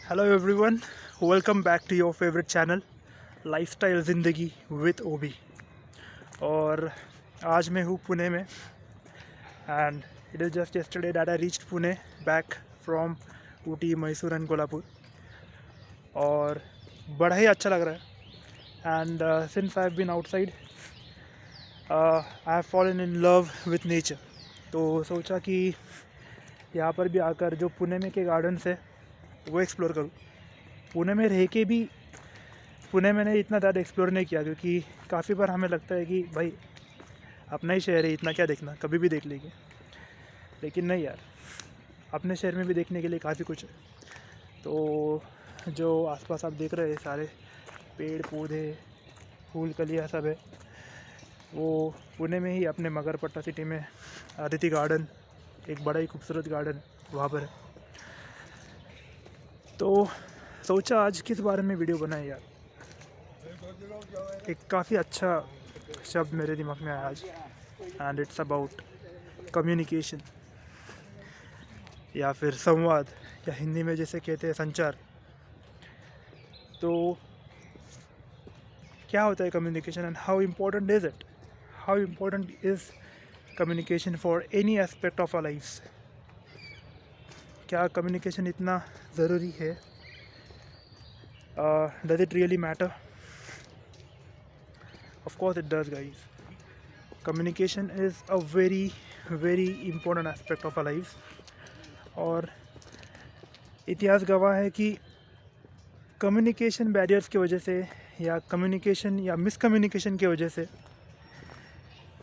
Hello everyone, welcome back to your favourite channel lifestyle ज़िंदगी with ओबी। और आज मैं हूँ पुणे में and it is just yesterday that I reached Pune back from Ooty, Mysore and Kolhapur. और बड़ा ही अच्छा लग रहा है and since I have been outside I have fallen in love with nature. तो सोचा कि यहाँ पर भी आकर जो पुणे में के गार्डन्स है वो एक्सप्लोर करूँ। पुणे में रह के भी पुणे मैंने इतना ज़्यादा एक्सप्लोर नहीं किया, क्योंकि काफ़ी बार हमें लगता है कि भाई अपना ही शहर है, इतना क्या देखना, कभी भी देख लेंगे। लेकिन नहीं यार, अपने शहर में भी देखने के लिए काफ़ी कुछ है। तो जो आसपास आप देख रहे हैं सारे पेड़ पौधे फूल कलियाँ सब है, वो पुणे में ही अपने मगरपट्टा सिटी में आदिति गार्डन, एक बड़ा ही खूबसूरत गार्डन वहाँ पर है। तो सोचा आज किस बारे में वीडियो बनाए यार। एक काफ़ी अच्छा शब्द मेरे दिमाग में आया आज एंड इट्स अबाउट कम्युनिकेशन या फिर संवाद, या हिंदी में जैसे कहते हैं संचार। तो क्या होता है communication and how important is it, how important is communication for any aspect of our lifes. क्या कम्युनिकेशन इतना ज़रूरी है? Does it really matter? Of course it does, guys. Communication is a very very important aspect of our lives. और इतिहास गवाह है कि communication barriers की वजह से या कम्युनिकेशन या मिसकम्युनिकेशन की वजह से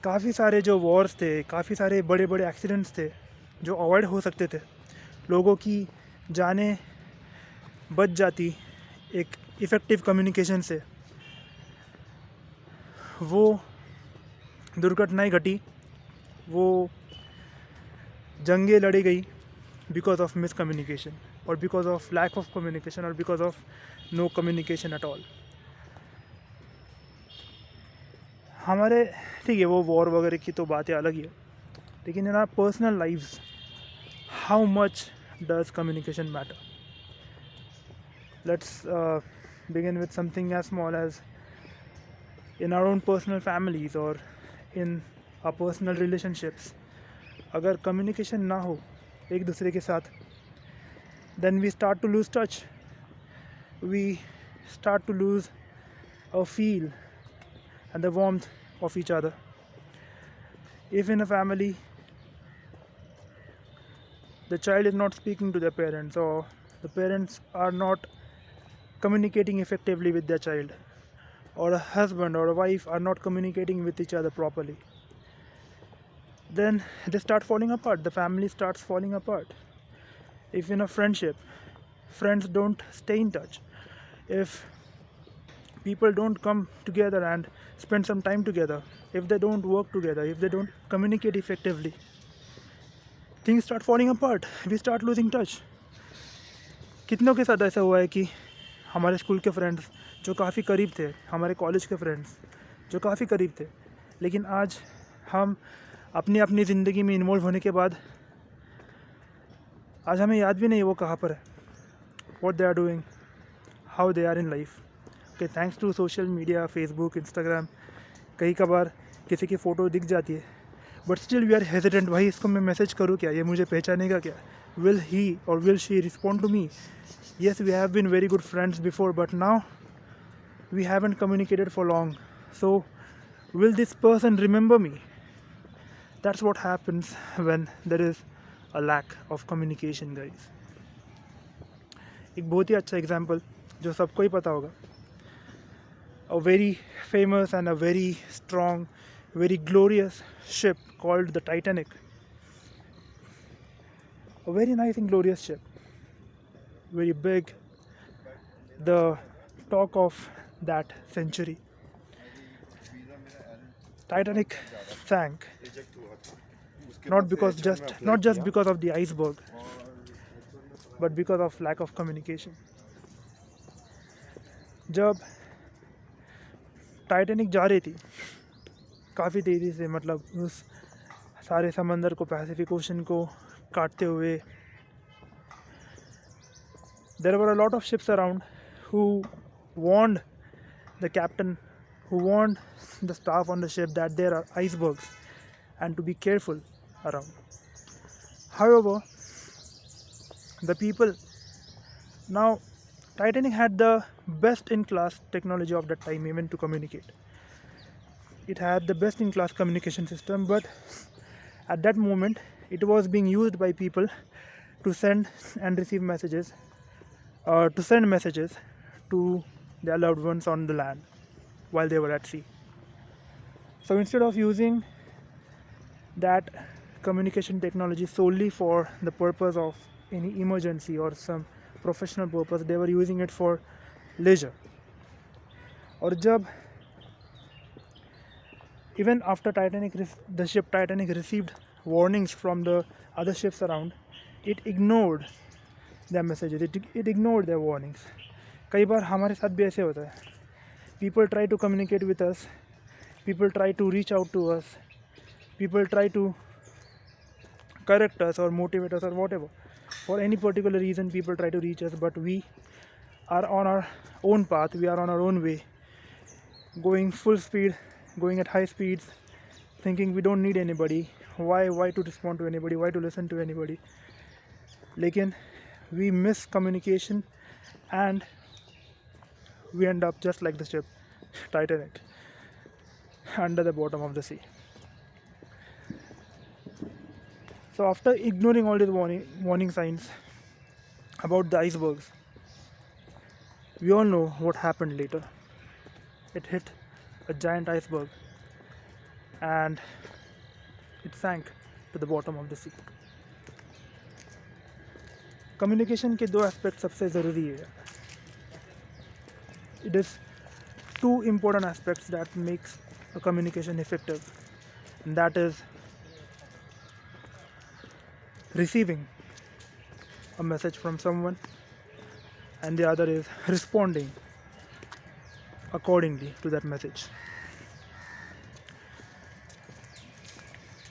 काफ़ी सारे जो वॉर्स थे, काफ़ी सारे बड़े बड़े एक्सीडेंट्स थे जो अवॉइड हो सकते थे। लोगों की जानें बच जाती एक इफ़ेक्टिव कम्युनिकेशन से। वो दुर्घटनाएं घटी, वो जंगें लड़ी गई बिकॉज ऑफ मिसकम्युनिकेशन और because of lack of communication और because of no communication at all. हमारे ठीक है, वो वॉर वगैरह की तो बातें अलग ही है, लेकिन in our personal lives how much does communication matter? Let's begin with something as small as in our own personal families or in our personal relationships. अगर communication ना हो एक दूसरे के साथ, then we start to lose touch. We start to lose our feel and the warmth of each other. If in a family the child is not speaking to their parents, or the parents are not communicating effectively with their child, or a husband or a wife are not communicating with each other properly, then they start falling apart, the family starts falling apart. If in a friendship friends don't stay in touch, if people don't come together and spend some time together, if they don't work together, if they don't communicate effectively, things start falling apart, we start losing touch. कितनों के साथ ऐसा हुआ है कि हमारे school के friends जो काफ़ी करीब थे, हमारे कॉलेज के फ्रेंड्स जो काफ़ी करीब थे, लेकिन आज हम अपनी अपनी ज़िंदगी में इन्वॉल्व होने के बाद आज हमें याद भी नहीं वो कहाँ पर है, what they are doing, how they are in life. Okay, thanks to social media, Facebook, Instagram, कई कबार किसी की फ़ोटो दिख जाती है, but still we are hesitant, भाई इसको मैं मैसेज करूँ क्या, ये मुझे पहचानेगा क्या, will he or will she respond to me? Yes, we have been very good friends before, but now we haven't communicated for long, so will this person remember me? That's what happens when there is a lack of communication, guys. एक बहुत ही अच्छा example जो सबको ही पता होगा, a very famous and a very strong, very glorious ship called the Titanic. A very nice and glorious ship, very big, the talk of that century. Titanic sank not just because of the iceberg, but because of lack of communication. जब Titanic जा रही थी काफ़ी तेज़ी से, मतलब उस सारे समंदर को, पैसिफिक ओशन को काटते हुए, There were a lot of ships around who warned the captain, who warned the staff on the ship that there are icebergs and to be careful around. However, the people now, Titanic had the best in class technology of that time, even to communicate. It had the best in class communication system, but at that moment, it was being used by people to send and receive messages, to send messages to their loved ones on the land while they were at sea. So instead of using that communication technology solely for the purpose of any emergency or some professional purpose, they were using it for leisure. और जब even after the ship Titanic received warnings from the other ships around, it ignored their messages, it ignored their warnings. कई बार हमारे साथ भी ऐसे होता है. People try to communicate with us, people try to reach out to us, people try to correct us or motivate us or whatever. For any particular reason, people try to reach us, but we are on our own path, we are on our own way, going full speed, going at high speeds, thinking we don't need anybody. Why to respond to anybody? Why to listen to anybody? Lekin we miss communication and we end up just like the ship Titanic, under the bottom of the sea. So after ignoring all these warning signs about the icebergs, we all know what happened later. It hit a giant iceberg and it sank to the bottom of the sea. Communication के दो aspects सबसे ज़रूरी है. It is two important aspects that makes a communication effective, and that is receiving a message from someone, and the other is responding accordingly to that message.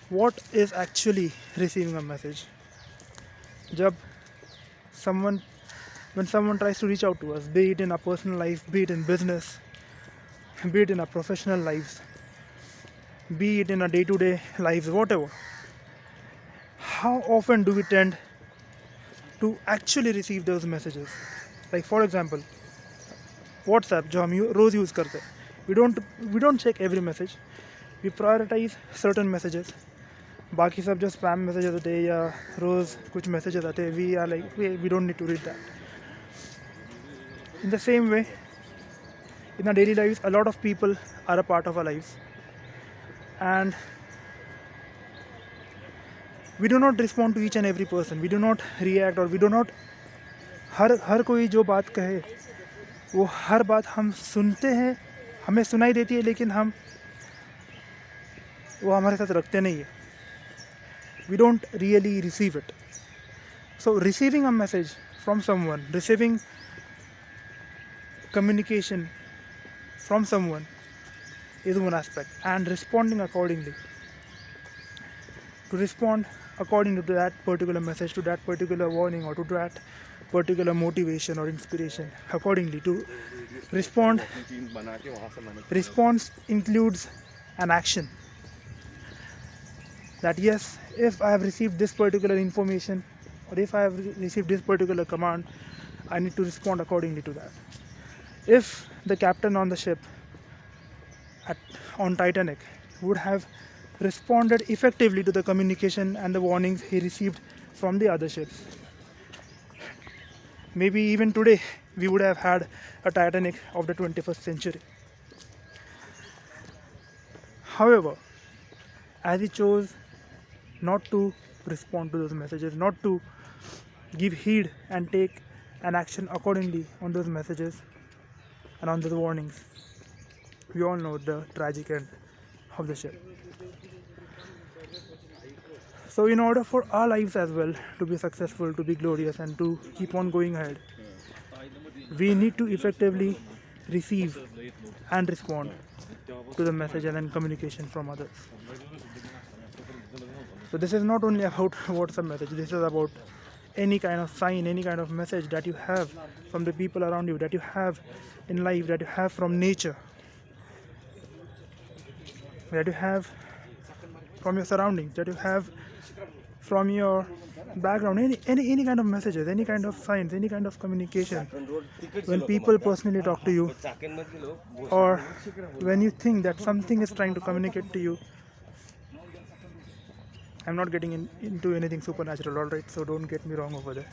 What is actually receiving a message? When someone tries to reach out to us, be it in our personal life, be it in business, be it in our professional lives, be it in our day-to-day lives, whatever, how often do we tend to actually receive those messages? Like for example, WhatsApp जो हम रोज़ use करते हैं, we don't check every message. We prioritize certain messages. बाकी सब जो spam messages आते हैं या रोज़ कुछ messages आते हैं, we are like we don't need to read that. In the same way, in our daily lives, a lot of people are a part of our lives, and we do not respond to each and every person. We do not react, or we do not हर कोई जो बात कहे वो हर बात हम सुनते हैं, हमें सुनाई देती है, लेकिन हम वो हमारे साथ रखते नहीं है. We don't really receive it. So receiving a message from someone, receiving communication from someone is one aspect, and responding accordingly. To respond according to that particular message, to that particular warning, or to that particular motivation or inspiration, accordingly to respond. Response includes an action. That yes, if I have received this particular information, or if I have received this particular command, I need to respond accordingly to that. If the captain on the ship on Titanic would have responded effectively to the communication and the warnings he received from the other ships, maybe even today we would have had a Titanic of the 21st century. However, as he chose not to respond to those messages, not to give heed and take an action accordingly on those messages and on those warnings, we all know the tragic end of the ship. So in order for our lives as well to be successful, to be glorious, and to keep on going ahead, we need to effectively receive and respond to the message and communication from others. So this is not only about WhatsApp message, this is about any kind of sign, any kind of message that you have from the people around you, that you have in life, that you have from nature, that you have from your surroundings, that you have from your background, any kind of messages, any kind of signs, any kind of communication. When people personally talk to you, or when you think that something is trying to communicate to you, I'm not getting into anything supernatural, alright, so don't get me wrong over there.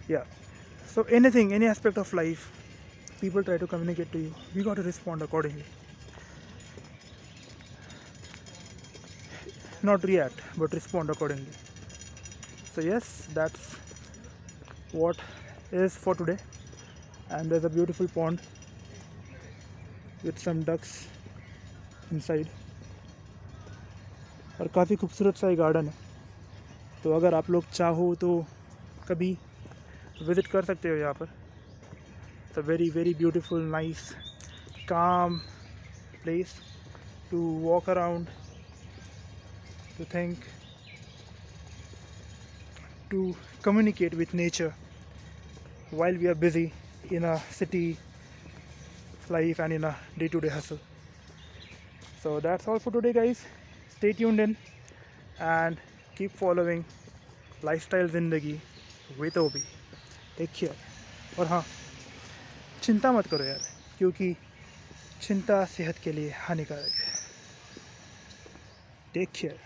Yeah, so anything, any aspect of life, people try to communicate to you, we got to respond accordingly, not react but respond accordingly. So yes, that's what is for today. And there's a beautiful pond with some ducks inside, और काफ़ी खूबसूरत सा ये garden है. तो अगर आप लोग चाहो तो कभी विज़िट कर सकते हो यहाँ पर. It's a very very beautiful, nice, calm place to walk around, to think, to communicate with nature while we are busy in a city life and in a day-to-day hustle. So that's all for today, guys. Stay tuned in and keep following Lifestyle Zindagi with Obi. Take care. और हाँ, चिंता मत करो यार, क्योंकि चिंता सेहत के लिए हानिकारक है. Take care.